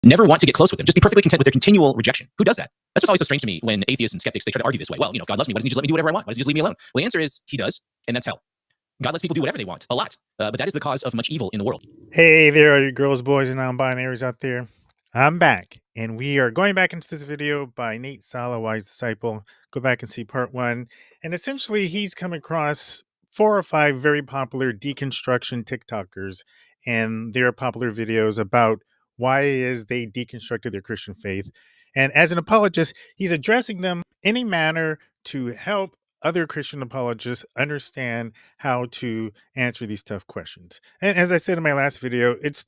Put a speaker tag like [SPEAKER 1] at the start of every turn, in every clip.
[SPEAKER 1] Never want to get close with them. Just be perfectly content with their continual rejection. Who does that? That's what's always so strange to me when atheists and skeptics, they try to argue this way. Well, if God loves me, why doesn't he just let me do whatever I want? Why doesn't he just leave me alone? Well, the answer is he does, and that's hell. God lets people do whatever they want, a lot. But that is the cause of much evil in the world.
[SPEAKER 2] Hey there, all you girls, boys, and non-binaries out there. I'm back, and we are going back into this video by Nata Sala, Wise Disciple. Go back and see part 1. And essentially, he's come across 4 or 5 very popular deconstruction TikTokers and their popular videos about why it is they deconstructed their Christian faith. And as an apologist, he's addressing them in a manner to help other Christian apologists understand how to answer these tough questions. And as I said in my last video, it's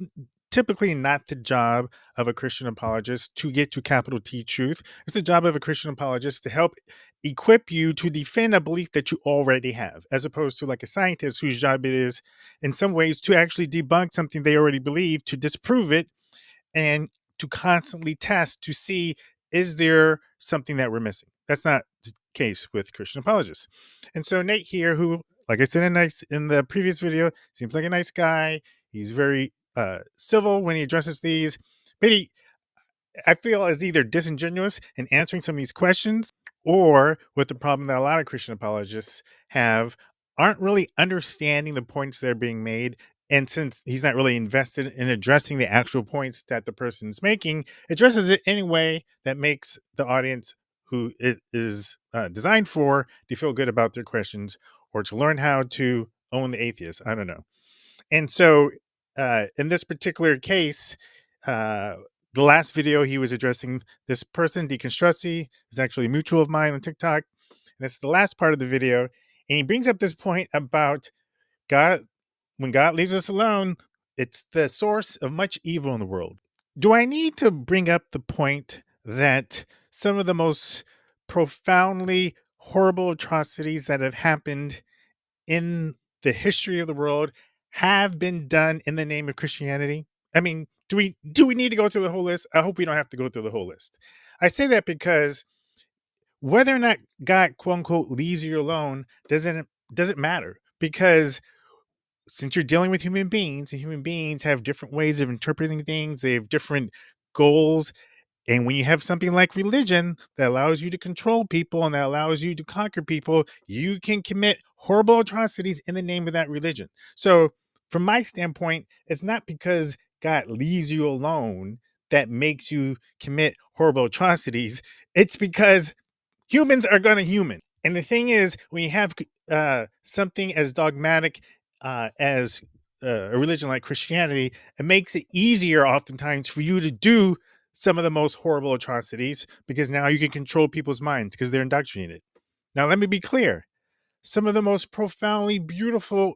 [SPEAKER 2] typically not the job of a Christian apologist to get to capital T truth. It's the job of a Christian apologist to help equip you to defend a belief that you already have, as opposed to like a scientist whose job it is in some ways to actually debunk something they already believe, to disprove it, and to constantly test to see, is there something that we're missing? That's not the case with Christian apologists. And so Nate here, who, like I said in the previous video, seems like a nice guy. He's very civil when he addresses these, but I feel is either disingenuous in answering some of these questions, or with the problem that a lot of Christian apologists have, aren't really understanding the points that are being made. And since he's not really invested in addressing the actual points that the person's making, addresses it in a way that makes the audience who it is designed for to feel good about their questions or to learn how to own the atheist. I don't know. And so in this particular case, the last video he was addressing this person, Deconstructy, is actually a mutual of mine on TikTok. And that's the last part of the video. And he brings up this point about God. When God leaves us alone, it's the source of much evil in the world. Do I need to bring up the point that some of the most profoundly horrible atrocities that have happened in the history of the world have been done in the name of Christianity? I mean, do we need to go through the whole list? I hope we don't have to go through the whole list. I say that because whether or not God, quote unquote, leaves you alone doesn't matter, because since you're dealing with human beings, and human beings have different ways of interpreting things, they have different goals. And when you have something like religion that allows you to control people and that allows you to conquer people, you can commit horrible atrocities in the name of that religion. So from my standpoint, it's not because God leaves you alone that makes you commit horrible atrocities. It's because humans are going to human. And the thing is, when you have something as dogmatic as a religion like Christianity, it makes it easier oftentimes for you to do some of the most horrible atrocities, because now you can control people's minds because they're indoctrinated. Now, let me be clear. Some of the most profoundly beautiful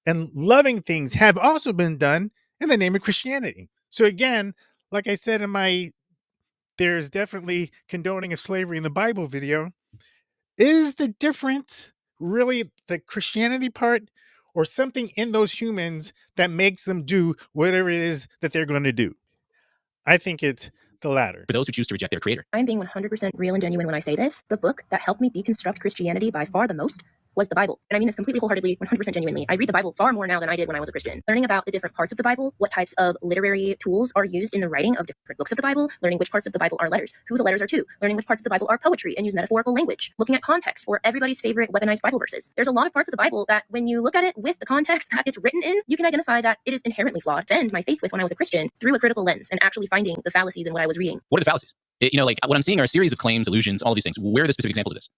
[SPEAKER 2] and loving things have also been done in the name of Christianity. So again, like I said in my "there's definitely condoning of slavery in the Bible" video, is the difference really the Christianity part, or something in those humans that makes them do whatever it is that they're going to do? I think it's the latter.
[SPEAKER 1] For those who choose to reject their creator.
[SPEAKER 3] I'm being 100% real and genuine when I say this. The book that helped me deconstruct Christianity by far the most was the Bible. And I mean this completely wholeheartedly, 100% genuinely. I read the Bible far more now than I did when I was a Christian. Learning about the different parts of the Bible, what types of literary tools are used in the writing of different books of the Bible, learning which parts of the Bible are letters, who the letters are to, learning which parts of the Bible are poetry and use metaphorical language, looking at context for everybody's favorite weaponized Bible verses. There's a lot of parts of the Bible that when you look at it with the context that it's written in, you can identify that it is inherently flawed. Defend my faith with when I was a Christian through a critical lens and actually finding the fallacies in what I was reading.
[SPEAKER 1] What are the fallacies? Like what I'm seeing are a series of claims, illusions, all of these things. Where are the specific examples of this?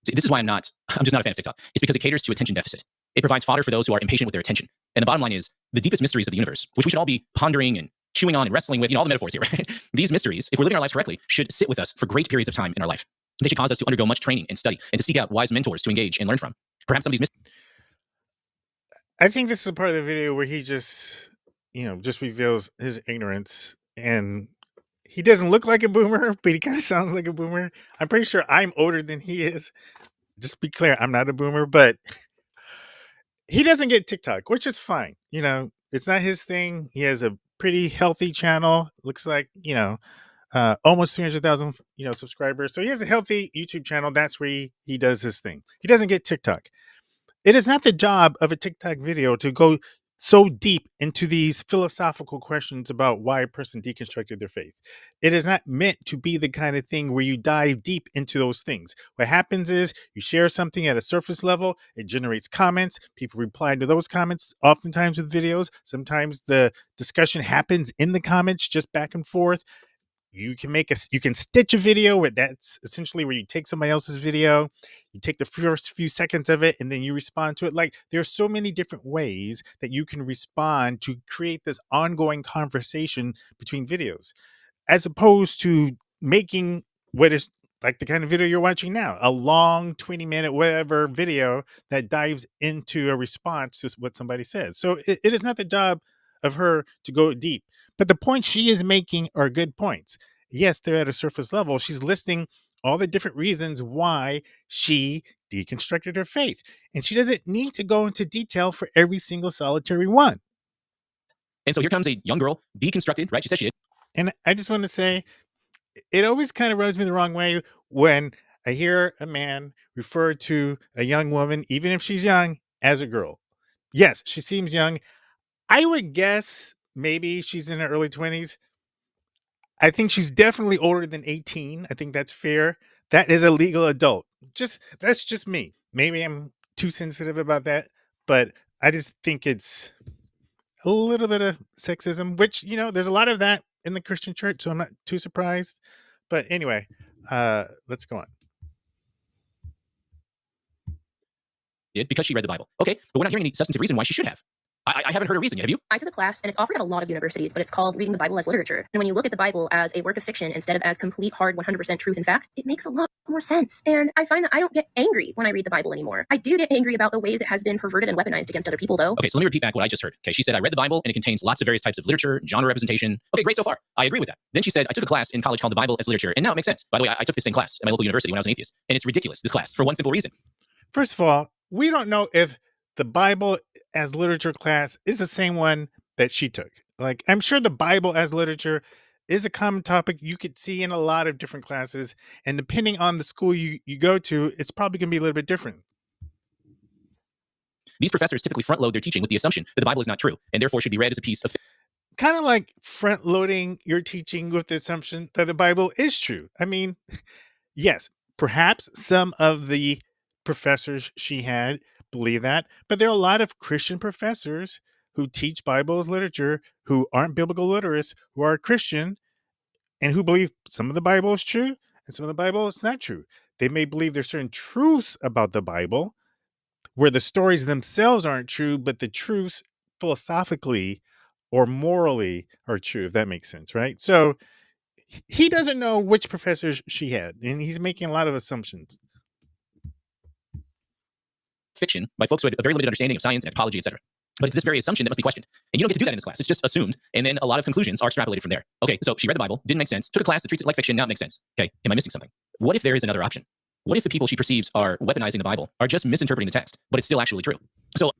[SPEAKER 1] See, this is why I'm just not a fan of TikTok. It's because it caters to attention deficit. It provides fodder for those who are impatient with their attention. And the bottom line is the deepest mysteries of the universe, which we should all be pondering and chewing on and wrestling with, all the metaphors here, right? These mysteries, if we're living our lives correctly, should sit with us for great periods of time in our life. They should cause us to undergo much training and study and to seek out wise mentors to engage and learn from. Perhaps some of these mysteries.
[SPEAKER 2] I think this is a part of the video where he just reveals his ignorance, and he doesn't look like a boomer, but he kind of sounds like a boomer. I'm pretty sure I'm older than he is. Just be clear, I'm not a boomer, but he doesn't get TikTok, which is fine. It's not his thing. He has a pretty healthy channel. Looks like, almost 300,000, subscribers. So he has a healthy YouTube channel. That's where he does his thing. He doesn't get TikTok. It is not the job of a TikTok video to go so deep into these philosophical questions about why a person deconstructed their faith. It is not meant to be the kind of thing where you dive deep into those things. What happens is you share something at a surface level, it generates comments, people reply to those comments, oftentimes with videos. Sometimes the discussion happens in the comments, just back and forth. You can stitch a video where that's essentially where you take somebody else's video, you take the first few seconds of it, and then you respond to it. Like, there's so many different ways that you can respond to create this ongoing conversation between videos, as opposed to making what is like the kind of video you're watching now, a long 20-minute whatever video that dives into a response to what somebody says. So it is not the job of her to go deep, but the points she is making are good points. Yes, they're at a surface level. She's listing all the different reasons why she deconstructed her faith, and she doesn't need to go into detail for every single solitary one.
[SPEAKER 1] And so here comes a young girl, deconstructed, right? She says she did.
[SPEAKER 2] And I just want to say, it always kind of rubs me the wrong way when I hear a man refer to a young woman, even if she's young, as a girl. Yes, she seems young. I would guess maybe she's in her early 20s. I think she's definitely older than 18. I think that's fair. That is a legal adult. That's just me. Maybe I'm too sensitive about that, but I just think it's a little bit of sexism, which, there's a lot of that in the Christian church, so I'm not too surprised. But anyway, let's go on.
[SPEAKER 1] Did because she read the Bible. Okay, but we're not hearing any substantive reason why she should have. I haven't heard a reason yet. Have you?
[SPEAKER 3] I took a class, and it's offered at a lot of universities, but it's called Reading the Bible as Literature. And when you look at the Bible as a work of fiction instead of as complete, hard, 100% truth and fact, it makes a lot more sense. And I find that I don't get angry when I read the Bible anymore. I do get angry about the ways it has been perverted and weaponized against other people, though.
[SPEAKER 1] Okay, so let me repeat back what I just heard. Okay, she said, I read the Bible, and it contains lots of various types of literature, genre representation. Okay, great so far. I agree with that. Then she said, I took a class in college called the Bible as Literature, and now it makes sense. By the way, I took the same class at my local university when I was an atheist, and it's ridiculous, this class, for one simple reason.
[SPEAKER 2] First of all, we don't know if the Bible as literature class is the same one that she took. Like, I'm sure the Bible as literature is a common topic you could see in a lot of different classes. And depending on the school you go to, it's probably going to be a little bit different.
[SPEAKER 1] These professors typically front load their teaching with the assumption that the Bible is not true, and therefore should be read as a piece of
[SPEAKER 2] kind of like front loading your teaching with the assumption that the Bible is true. I mean, yes, perhaps some of the professors she had believe that, but there are a lot of Christian professors who teach Bible as literature who aren't biblical literates, who are Christian, and who believe some of the Bible is true and some of the Bible is not true. They may believe there's certain truths about the Bible where the stories themselves aren't true, but the truths philosophically or morally are true, if that makes sense, right? So he doesn't know which professors she had, and he's making a lot of assumptions.
[SPEAKER 1] Fiction by folks who had a very limited understanding of science, anthropology, etc. But it's this very assumption that must be questioned. And you don't get to do that in this class. It's just assumed. And then a lot of conclusions are extrapolated from there. Okay, so she read the Bible, didn't make sense, took a class that treats it like fiction, now it makes sense. Okay, am I missing something? What if there is another option? What if the people she perceives are weaponizing the Bible are just misinterpreting the text, but it's still actually true? So,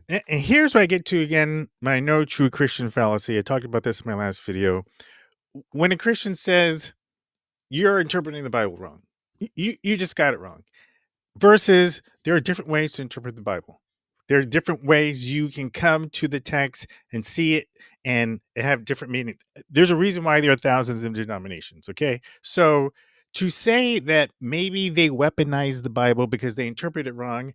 [SPEAKER 2] and here's where I get to, again, my no true Christian fallacy. I talked about this in my last video. When a Christian says, you're interpreting the Bible wrong, you just got it wrong. Versus, there are different ways to interpret the Bible. There are different ways you can come to the text and see it and have different meaning. There's a reason why there are thousands of denominations, okay? So to say that maybe they weaponize the Bible because they interpret it wrong,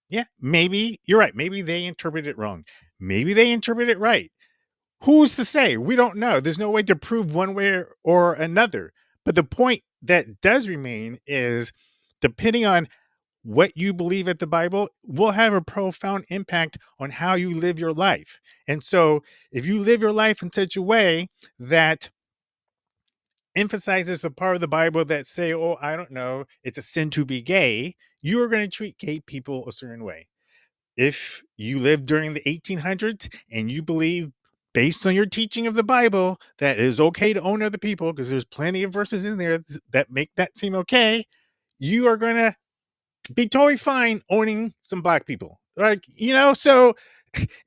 [SPEAKER 2] yeah, maybe you're right. Maybe they interpret it wrong. Maybe they interpret it right. Who's to say? We don't know. There's no way to prove one way or another. But the point that does remain is, depending on what you believe at the Bible will have a profound impact on how you live your life. And so if you live your life in such a way that emphasizes the part of the Bible that say, oh, I don't know, it's a sin to be gay, you are going to treat gay people a certain way. If you lived during the 1800s and you believe, based on your teaching of the Bible, that it is okay to own other people, because there's plenty of verses in there that make that seem okay, you are going to be totally fine owning some black people. Like, so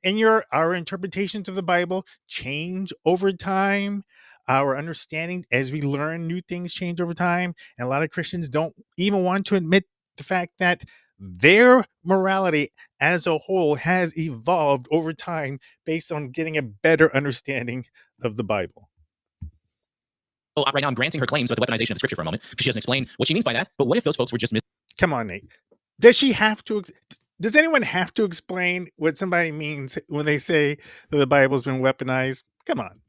[SPEAKER 2] and our interpretations of the Bible change over time. Our understanding as we learn new things change over time. And a lot of Christians don't even want to admit the fact that their morality as a whole has evolved over time based on getting a better understanding of the Bible.
[SPEAKER 1] Well, right now I'm granting her claims about the weaponization of the scripture for a moment because she doesn't explain what she means by that. But what if those folks were just
[SPEAKER 2] Come on, Nate. Does she have to? Does anyone have to explain what somebody means when they say that the Bible's been weaponized? Come on.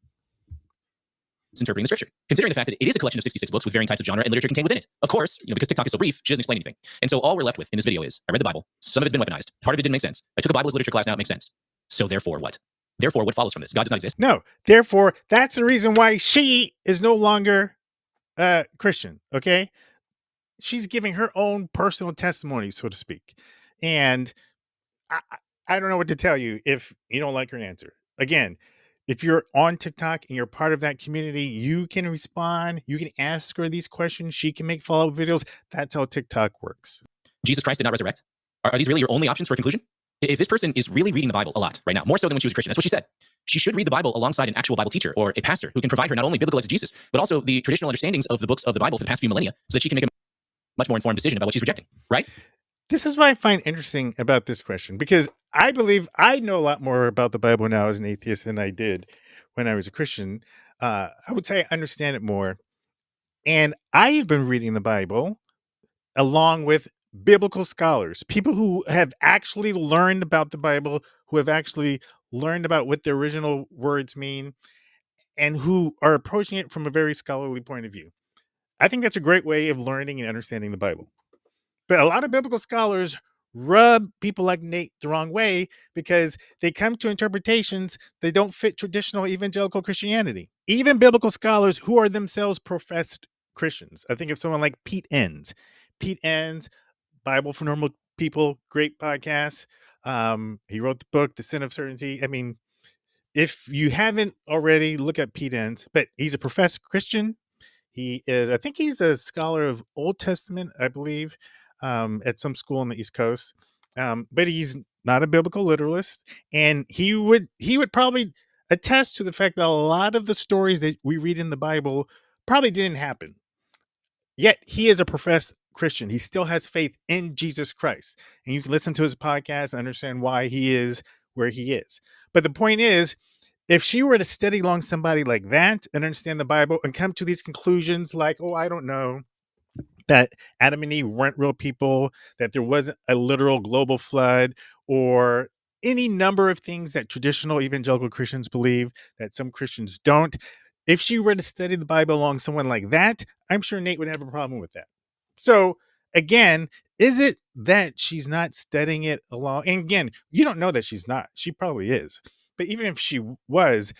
[SPEAKER 1] misinterpreting the scripture, considering the fact that it is a collection of 66 books with varying types of genre and literature contained within it? Of course, because TikTok is so brief, she doesn't explain anything. And so all we're left with in this video is, I read the Bible, some of it's been weaponized, part of it didn't make sense. I took a Bible as literature class, now it makes sense. So therefore what? Therefore, what follows from this? God does not exist?
[SPEAKER 2] No. Therefore, that's the reason why she is no longer Christian, okay? She's giving her own personal testimony, so to speak. And I don't know what to tell you if you don't like her answer. Again, if you're on TikTok and you're part of that community, you can respond. You can ask her these questions. She can make follow-up videos. That's how TikTok works.
[SPEAKER 1] Jesus Christ did not resurrect? Are these really your only options for a conclusion? If this person is really reading the Bible a lot right now, more so than when she was a Christian, that's what she said. She should read the Bible alongside an actual Bible teacher or a pastor who can provide her not only biblical exegesis, but also the traditional understandings of the books of the Bible for the past few millennia so that she can make a much more informed decision about what she's rejecting, right?
[SPEAKER 2] This is what I find interesting about this question, because I believe I know a lot more about the Bible now as an atheist than I did when I was a Christian. I would say I understand it more. And I've been reading the Bible along with biblical scholars, people who have actually learned about the Bible, who have actually learned about what the original words mean, and who are approaching it from a very scholarly point of view. I think that's a great way of learning and understanding the Bible. But a lot of biblical scholars rub people like Nate the wrong way because they come to interpretations that don't fit traditional evangelical Christianity. Even biblical scholars who are themselves professed Christians. I think of someone like Pete Enns. Pete Enns, Bible for Normal People, great podcast. He wrote the book, The Sin of Certainty. I mean, if you haven't already, look at Pete Enns, but he's a professed Christian. He is, I think he's a scholar of Old Testament, I believe, at some school on the East Coast. But he's not a biblical literalist, and he would probably attest to the fact that a lot of the stories that we read in the Bible probably didn't happen. Yet he is a professed Christian. He still has faith in Jesus Christ, and you can listen to his podcast and understand why he is where he is. But the point is, if she were to study along somebody like that and understand the Bible and come to these conclusions like, oh, I don't know, that Adam and Eve weren't real people, that there wasn't a literal global flood, or any number of things that traditional evangelical Christians believe that some Christians don't. If she were to study the Bible along someone like that, I'm sure Nate would have a problem with that. So again, is it that she's not studying it along? And again, you don't know that she's not. She probably is. But even if she was,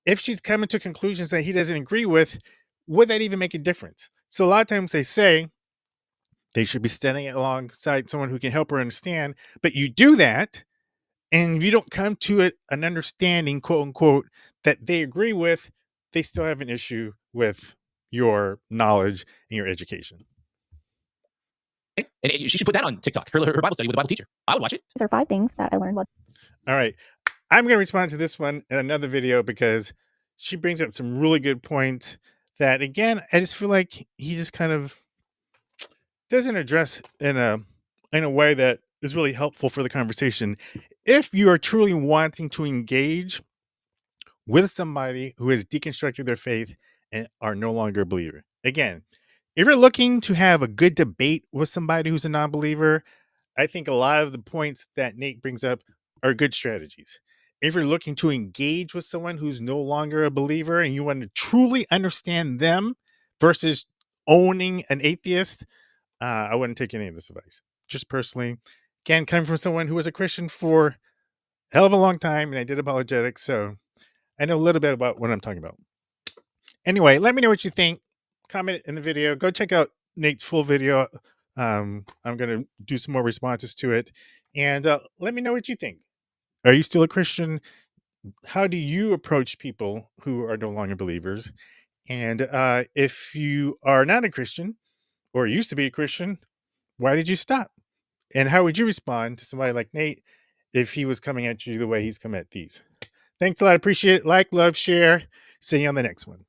[SPEAKER 2] if she's coming to conclusions that he doesn't agree with, would that even make a difference? So a lot of times they say they should be studying it alongside someone who can help her understand, but you do that, and if you don't come to it an understanding, quote unquote, that they agree with, they still have an issue with your knowledge and your education.
[SPEAKER 1] And she should put that on TikTok, her Bible study with a Bible teacher. I would watch it.
[SPEAKER 4] These are 5 things that I learned while.
[SPEAKER 2] All right. I'm going to respond to this one in another video because she brings up some really good points that, again, I just feel like he just kind of doesn't address in a way that is really helpful for the conversation. If you are truly wanting to engage with somebody who has deconstructed their faith and are no longer a believer, again, if you're looking to have a good debate with somebody who's a non-believer, I think a lot of the points that Nate brings up are good strategies. If you're looking to engage with someone who's no longer a believer and you want to truly understand them versus owning an atheist, I wouldn't take any of this advice. Just personally, again, coming from someone who was a Christian for a hell of a long time, and I did apologetics, so I know a little bit about what I'm talking about. Anyway, let me know what you think. Comment in the video. Go check out Nate's full video. I'm going to do some more responses to it. And let me know what you think. Are you still a Christian? How do you approach people who are no longer believers? And if you are not a Christian or used to be a Christian, why did you stop? And how would you respond to somebody like Nate if he was coming at you the way he's come at these? Thanks a lot. Appreciate it. Like, love, share. See you on the next one.